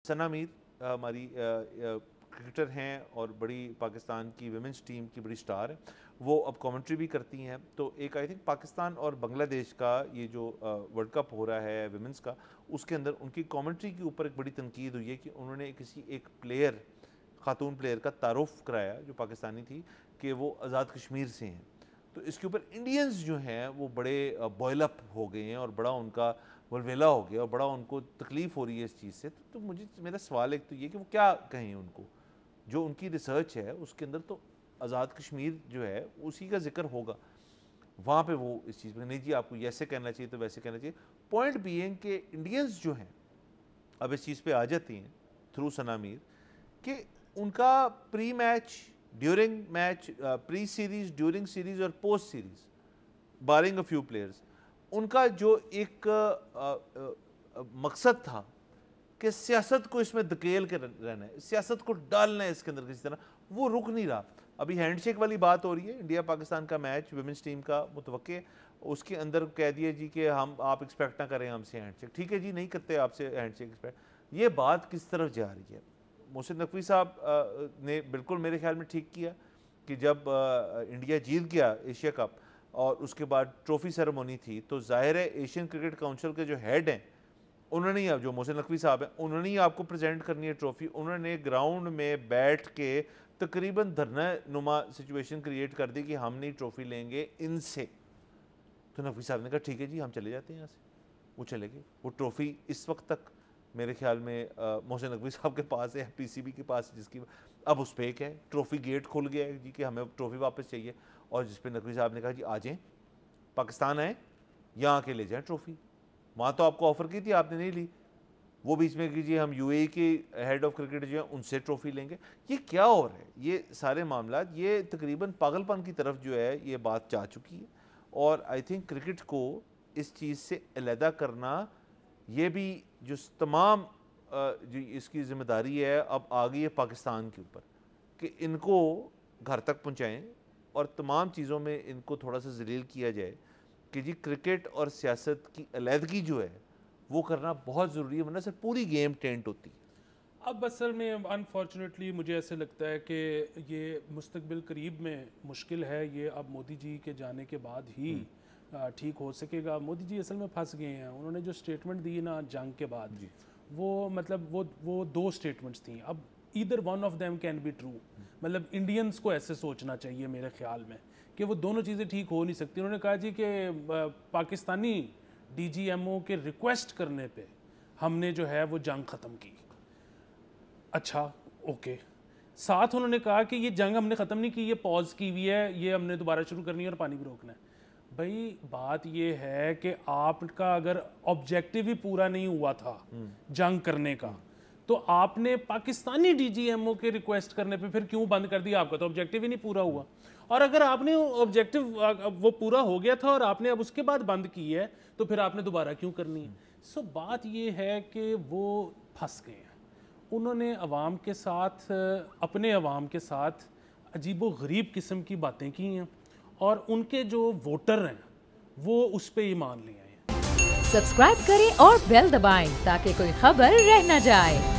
सना मीर हमारी क्रिकेटर हैं और बड़ी पाकिस्तान की विमेंस टीम की बड़ी स्टार है, वो अब कमेंट्री भी करती हैं। तो एक आई थिंक पाकिस्तान और बांग्लादेश का ये जो वर्ल्ड कप हो रहा है विमेंस का, उसके अंदर उनकी कमेंट्री के ऊपर एक बड़ी तनकीद हुई है कि उन्होंने किसी एक प्लेयर, खातून प्लेयर का तारुफ कराया जो पाकिस्तानी थी कि वो आज़ाद कश्मीर से हैं। तो इसके ऊपर इंडियंस जो हैं वो बड़े बॉयल अप हो गए हैं और बड़ा उनका वलवेला हो गया और बड़ा उनको तकलीफ़ हो रही है इस चीज़ से। तो मुझे मेरा सवाल एक तो ये कि वो क्या कहें उनको, जो उनकी रिसर्च है उसके अंदर तो आज़ाद कश्मीर जो है उसी का जिक्र होगा, वहाँ पे वो इस चीज़ में नहीं जी आपको ऐसे कहना चाहिए तो वैसे कहना चाहिए। पॉइंट बीइंग कि इंडियंस जो हैं अब इस चीज़ पे आ जाती हैं थ्रू सना मीर कि उनका pre match, during match, pre series, during series और post series, barring a few players, उनका जो एक मकसद था कि सियासत को इसमें धकेल के रहना है, सियासत को डालना है इसके अंदर किसी तरह, वो रुक नहीं रहा। अभी हैंडशेक वाली बात हो रही है, इंडिया पाकिस्तान का मैच विमेंस टीम का मुतवक्के, उसके अंदर कह दिया जी कि हम आप एक्सपेक्ट ना करें हमसे हैंडशेक। ठीक है जी, नहीं करते आपसे हैंडशेक एक्सपेक्ट। ये बात किस तरफ जा रही है? मोहसिन नकवी साहब ने बिल्कुल मेरे ख्याल में ठीक किया कि जब इंडिया जीत गया एशिया कप और उसके बाद ट्रॉफी सेरेमनी थी, तो ज़ाहिर है एशियन क्रिकेट काउंसिल के जो हेड हैं उन्होंने ही, जो मोहसिन नकवी साहब हैं, उन्होंने ही आपको प्रेजेंट करनी है ट्रॉफी। उन्होंने ग्राउंड में बैठ के तकरीबन धरना नुमा सिचुएशन क्रिएट कर दी कि हम नहीं ट्रॉफी लेंगे इनसे। तो नकवी साहब ने कहा ठीक है जी हम चले जाते हैं यहाँ से। वो चले गए। वो ट्रॉफी इस वक्त तक मेरे ख्याल में मोहसिन नकवी साहब के पास है, पीसीबी के पास, जिसकी अब उस पर एक है ट्रॉफी गेट खुल गया है जी कि हमें ट्रॉफी वापस चाहिए, और जिस पे नकवी साहब ने कहा जी आ जाएँ, पाकिस्तान आए, यहाँ के ले जाएँ ट्रॉफी। वहाँ तो आपको ऑफ़र की थी, आपने नहीं ली। वो बीच में कीजिए हम यूएई के हेड ऑफ क्रिकेट जो है उनसे ट्रॉफी लेंगे। ये क्या हो रहा है? ये सारे मामला ये तकरीबन पागलपन की तरफ जो है ये बात जा चुकी है, और आई थिंक क्रिकेट को इस चीज़ से अलहदा करना, ये भी जो तमाम जो इसकी ज़िम्मेदारी है अब आ गई है पाकिस्तान के ऊपर कि इनको घर तक पहुँचाएँ और तमाम चीज़ों में इनको थोड़ा सा ज़लील किया जाए कि जी क्रिकेट और सियासत की अलहदगी जो है वो करना बहुत ज़रूरी है, वरना से पूरी गेम टेंट होती है। अब असल में अनफॉर्चुनेटली मुझे ऐसे लगता है कि ये मुस्तकबिल करीब में मुश्किल है, ये अब मोदी जी के जाने के बाद ही ठीक हो सकेगा। मोदी जी असल में फंस गए हैं। उन्होंने जो स्टेटमेंट दी ना जंग के बाद, वो मतलब वो दो स्टेटमेंट्स थी। अब either one of them can be true, मतलब इंडियंस को ऐसे सोचना चाहिए मेरे ख्याल में कि वो दोनों चीज़ें ठीक हो नहीं सकती। उन्होंने कहा जी कि पाकिस्तानी डीजीएमओ के रिक्वेस्ट करने पे हमने जो है वो जंग ख़त्म की। अच्छा ओके, साथ उन्होंने कहा कि ये जंग हमने ख़त्म नहीं की, ये पॉज की हुई है, ये हमने दोबारा शुरू करनी है और पानी भी रोकना है। भाई बात ये है कि आपका अगर ऑब्जेक्टिव ही पूरा नहीं हुआ था जंग करने का, तो आपने पाकिस्तानी डीजीएमओ के रिक्वेस्ट करने पे फिर क्यों बंद कर दिया? आपका तो ऑब्जेक्टिव ही नहीं पूरा हुआ। और अगर आपने ऑब्जेक्टिव वो पूरा हो गया था और आपने अब उसके बाद बंद की है, तो फिर आपने दोबारा क्यों करनी है? सो बात ये है कि वो फंस गए हैं। उन्होंने अवाम के साथ, अपने अवाम के साथ अजीबो गरीब किस्म की बातें की हैं, और उनके जो वोटर हैं वो उस पर ईमान ले आए हैं। सब्सक्राइब करें और बेल दबाएं ताकि कोई खबर रह न जाए।